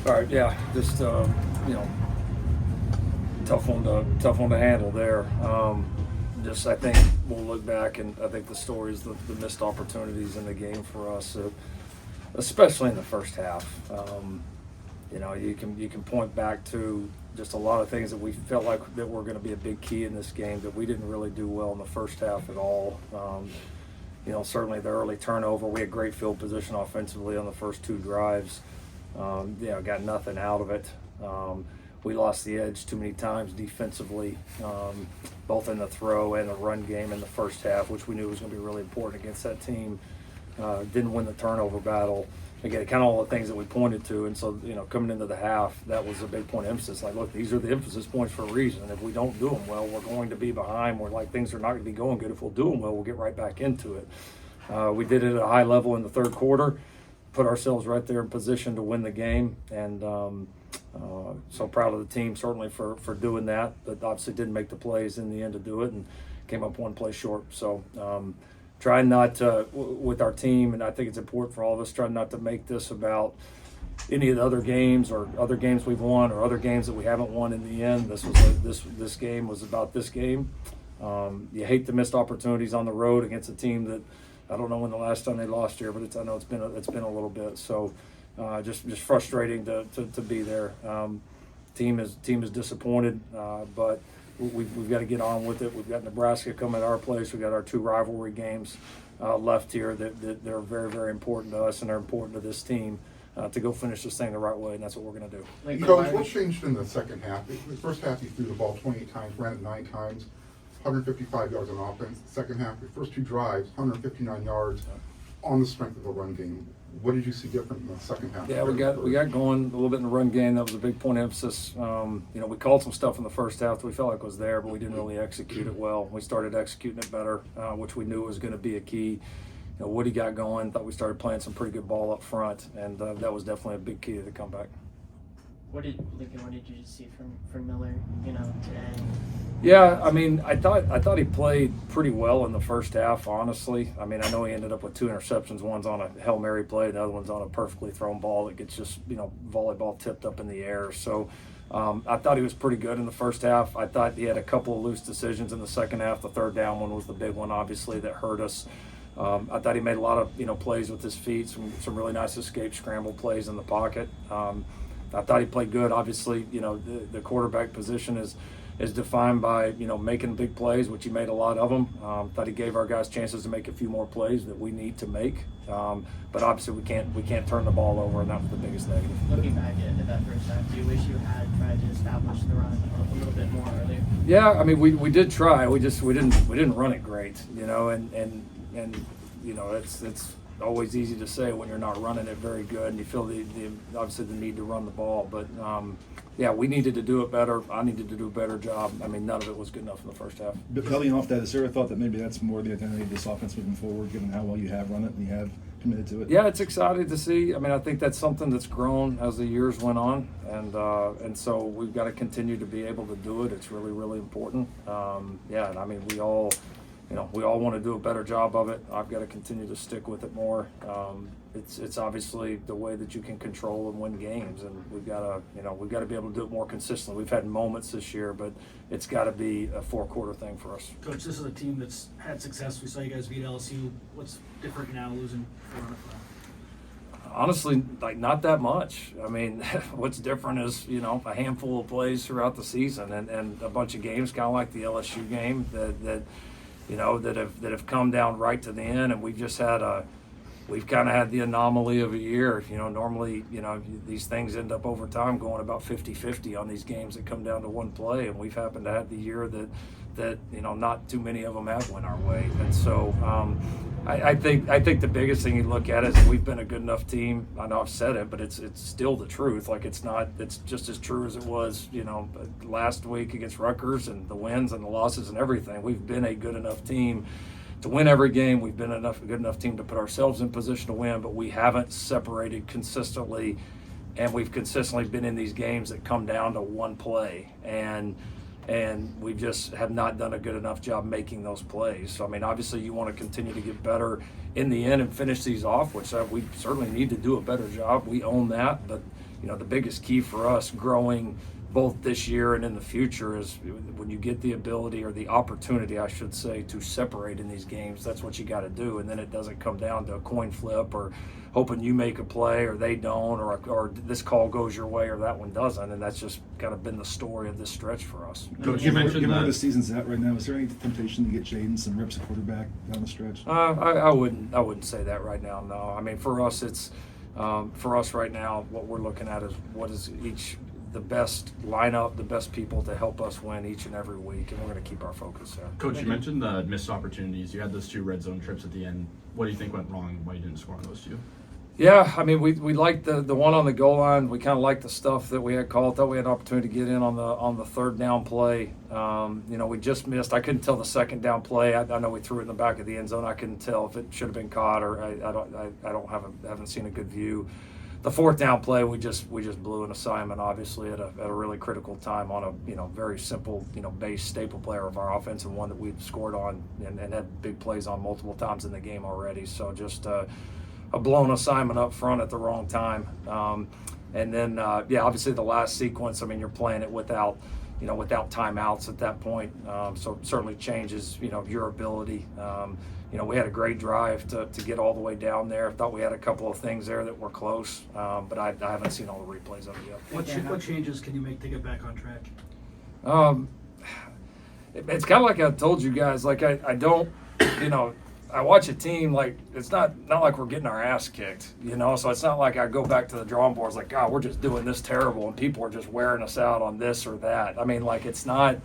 All right, yeah, just tough one to handle there. I think we'll look back, and I think the story is the missed opportunities in the game for us, especially in the first half. You can point back to just a lot of things that we felt like that were going to be a big key in this game that we didn't really do well in the first half at all. Certainly the early turnover. We had great field position offensively on the first two drives. Got nothing out of it. We lost the edge too many times defensively, both in the throw and the run game in the first half, which we knew was going to be really important against that team. Didn't win the turnover battle. Again, kind of all the things that we pointed to. And so, coming into the half, that was a big point of emphasis. Like, look, these are the emphasis points for a reason. If we don't do them well, we're going to be behind. We're like, things are not going to be going good. If we'll do them well, we'll get right back into it. We did it at a high level in the third quarter, put ourselves right there in position to win the game. And so proud of the team, certainly for doing that. But obviously didn't make the plays in the end to do it and came up one play short. So trying not to, with our team, and I think it's important for all of us, trying not to make this about any of the other games or other games we've won or other games that we haven't won in the end. This game was about this game. You hate the missed opportunities on the road against a team that I don't know when the last time they lost here, but I know it's been a little bit. So just frustrating to be there. Team is disappointed, but we've got to get on with it. We've got Nebraska coming at our place. We've got our two rivalry games left here that are very, very important to us and are important to this team to go finish this thing the right way, and that's what we're going to do. Coach, what changed in the second half? The first half, you threw the ball 28 times, ran it 9 times, 155 yards on offense. The second half, the first two drives, 159 yards on the strength of the run game. What did you see different in the second half? Yeah, we got going a little bit in the run game. That was a big point of emphasis. We called some stuff in the first half that we felt like was there, but we didn't really execute it well. We started executing it better, which we knew was going to be a key. Woody got going. Thought we started playing some pretty good ball up front, and that was definitely a big key to the comeback. What did you see from Miller, today? Yeah, I thought he played pretty well in the first half, honestly. I know he ended up with 2 interceptions. One's on a Hail Mary play, the other one's on a perfectly thrown ball that gets just, volleyball tipped up in the air. So I thought he was pretty good in the first half. I thought he had a couple of loose decisions in the second half. The third down one was the big one, obviously, that hurt us. I thought he made a lot of, plays with his feet, some really nice escape scramble plays in the pocket. I thought he played good. Obviously, the quarterback position is defined by, making big plays, which he made a lot of them. Thought he gave our guys chances to make a few more plays that we need to make. But obviously we can't turn the ball over, and that was the biggest negative. Looking back at that first half, do you wish you had tried to establish the run a little bit more earlier? Yeah, we did try. We didn't run it great, and it's always easy to say when you're not running it very good and you feel obviously the need to run the ball. But we needed to do it better. I needed to do a better job. None of it was good enough in the first half. But building off that, is there a thought that maybe that's more the identity of this offense moving forward, given how well you have run it and you have committed to it? Yeah, it's exciting to see. I think that's something that's grown as the years went on, and so we've got to continue to be able to do it. It's really, really important. We all want to do a better job of it. I've got to continue to stick with it more. It's obviously the way that you can control and win games, and we've got to be able to do it more consistently. We've had moments this year, but it's got to be a 4-quarter thing for us. Coach, this is a team that's had success. We saw you guys beat LSU. What's different now losing 4 Honestly, not that much. What's different is, a handful of plays throughout the season and a bunch of games, kind of like the LSU game that have come down right to the end, and we've kind of had the anomaly of a year. Normally, these things end up over time going about 50-50 on these games that come down to one play, and we've happened to have the year that not too many of them have went our way. And so I think the biggest thing you look at is we've been a good enough team. I know I've said it, but it's still the truth. It's just as true as it was, last week against Rutgers, and the wins and the losses and everything. We've been a good enough team to win every game. We've been a good enough team to put ourselves in position to win, but we haven't separated consistently, and we've consistently been in these games that come down to one play, and we just have not done a good enough job making those plays. So, obviously you want to continue to get better in the end and finish these off, which we certainly need to do a better job. We own that, but the biggest key for us growing both this year and in the future is when you get the ability or the opportunity, I should say, to separate in these games. That's what you got to do, and then it doesn't come down to a coin flip or hoping you make a play or they don't, or this call goes your way or that one doesn't. And that's just kind of been the story of this stretch for us. Coach, you mentioned given where that the season's at right now, is there any temptation to get Jaden some reps at quarterback down the stretch? I wouldn't say that right now. No, I mean for us it's for us right now. What we're looking at is what is the best lineup, the best people to help us win each and every week, and we're going to keep our focus there. Coach, you mentioned the missed opportunities. You had those 2 red zone trips at the end. What do you think went wrong? Why you didn't score on those 2? Yeah, I mean, we liked the one on the goal line. We kind of liked the stuff that we had called. Thought we had an opportunity to get in on the third down play. We just missed. I couldn't tell the second down play. I know we threw it in the back of the end zone. I couldn't tell if it should have been caught or I haven't seen a good view. The fourth down play, we just blew an assignment, obviously at a really critical time on a very simple base staple player of our offense and one that we've scored on and had big plays on multiple times in the game already. So just a blown assignment up front at the wrong time. And then obviously the last sequence. I mean, you're playing it without timeouts at that point. So it certainly changes your ability. We had a great drive to get all the way down there. I thought we had a couple of things there that were close, but I haven't seen all the replays of it yet. What changes can you make to get back on track? It's kind of like I told you guys. Like I don't, I watch a team like it's not like we're getting our ass kicked, So it's not like I go back to the drawing boards like, God, we're just doing this terrible, and people are just wearing us out on this or that. I mean, like it's not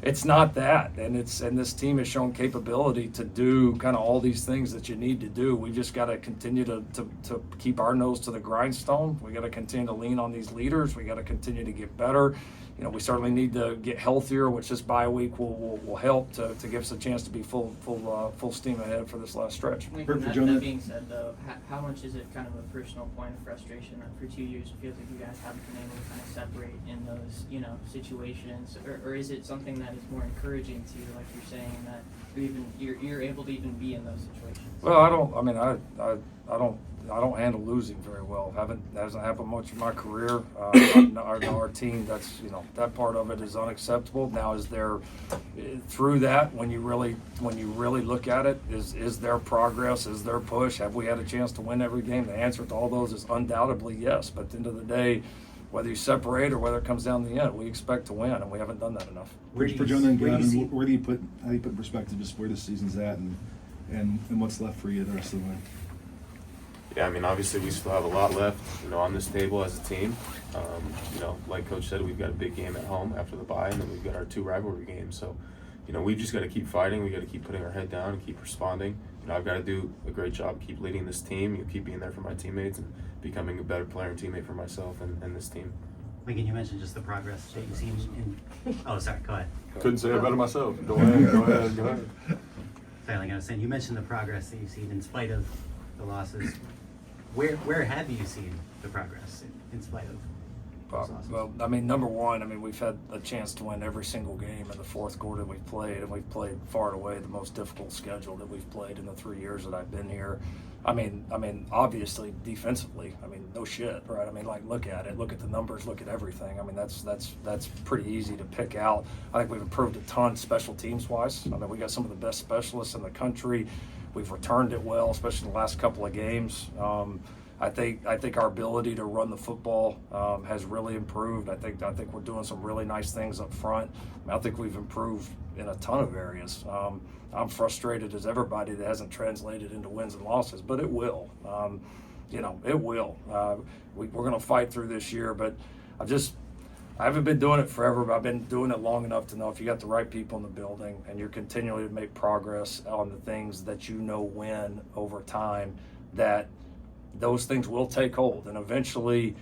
that, and this team has shown capability to do kind of all these things that you need to do. We just got to continue to keep our nose to the grindstone. We got to continue to lean on these leaders. We got to continue to get better. We certainly need to get healthier, which this bye week will help to give us a chance to be full steam ahead for this last stretch. That being said, though, how much is it kind of a personal point of frustration that for 2 years it feels like you guys haven't been able to kind of separate in those situations, or is it something that is more encouraging to you, like you're saying that you're able to even be in those situations? Well, I don't handle losing very well. Hasn't happened much in my career. Our team, that's that part of it is unacceptable. Now, is there through that when you really look at it, is there progress? Is there push? Have we had a chance to win every game? The answer to all those is undoubtedly yes. But at the end of the day, whether you separate or whether it comes down to the end, we expect to win, and we haven't done that enough. For Jonah and Gavin, how do you put in perspective just where the season's at and what's left for you the rest of the way? Yeah, I mean, obviously we still have a lot left, on this table as a team. Like Coach said, we've got a big game at home after the bye, and then we've got our 2 rivalry games. So, we've just got to keep fighting. We got to keep putting our head down and keep responding. I've got to do a great job, keep leading this team, keep being there for my teammates and becoming a better player and teammate for myself and this team. Megan, you mentioned just the progress that you've seen in. Oh, sorry. Go ahead. Couldn't say it better myself. Go ahead. Sorry, I was saying you mentioned the progress that you've seen in spite of the losses. Where have you seen the progress in spite of those losses? Well, I mean, number one, we've had a chance to win every single game in the fourth quarter we've played, and we've played far and away the most difficult schedule that we've played in the 3 years that I've been here. I mean, obviously defensively, no shit, right? Look at it, look at the numbers, look at everything. That's pretty easy to pick out. I think we've improved a ton special teams wise. We got some of the best specialists in the country. We've returned it well, especially in the last couple of games. I think our ability to run the football has really improved. I think we're doing some really nice things up front. I think we've improved in a ton of areas. I'm frustrated as everybody that hasn't translated into wins and losses, but it will. It will. We're going to fight through this year, but I haven't been doing it forever, but I've been doing it long enough to know if you got the right people in the building and you're continually to make progress on the things that win over time, that those things will take hold. And eventually,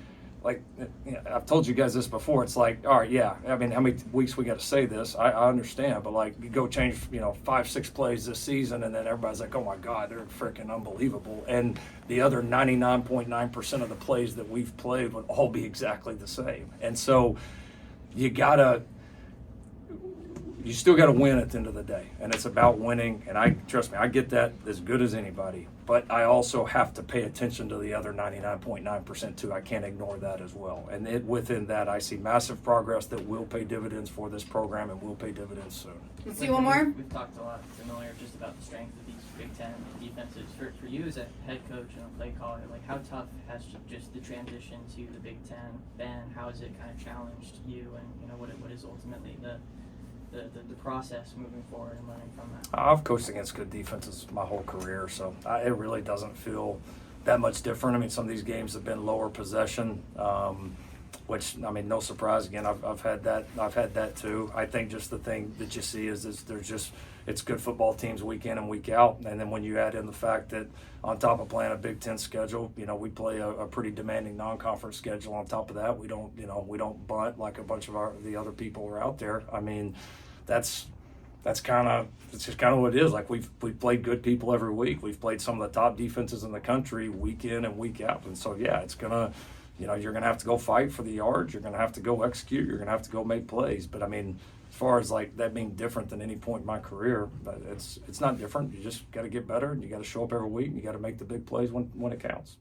I've told you guys this before, it's like, all right, yeah, how many weeks we got to say this? I understand, but you go change, 5-6 plays this season, and then everybody's like, oh my God, they're freaking unbelievable. And the other 99.9% of the plays that we've played would all be exactly the same. And so you gotta, you still got to win at the end of the day, and it's about winning. And I trust me, I get that as good as anybody. But I also have to pay attention to the other 99.9% too. I can't ignore that as well. And within that, I see massive progress that will pay dividends for this program and will pay dividends soon. Let's see one more. We've talked a lot familiar just about the strength of these Big Ten defenses. For you as a head coach and a play caller, like how tough has just the transition to the Big Ten been? How has it kind of challenged you, and what is ultimately the process moving forward and learning from that? I've coached against good defenses my whole career, so it really doesn't feel that much different. I mean, some of these games have been lower possession, which, I mean, no surprise. Again, I've had that too. I think just the thing that you see is it's good football teams week in and week out, and then when you add in the fact that on top of playing a Big Ten schedule, we play a pretty demanding non-conference schedule. On top of that, we don't bunt like a bunch of the other people are out there. I mean, it's just kind of what it is. Like we've played good people every week. We've played some of the top defenses in the country week in and week out, and so yeah, it's gonna. You're going to have to go fight for the yards. You're going to have to go execute. You're going to have to go make plays. But, I mean, as far as, like, that being different than any point in my career, it's not different. You just got to get better, and you got to show up every week, and you got to make the big plays when it counts.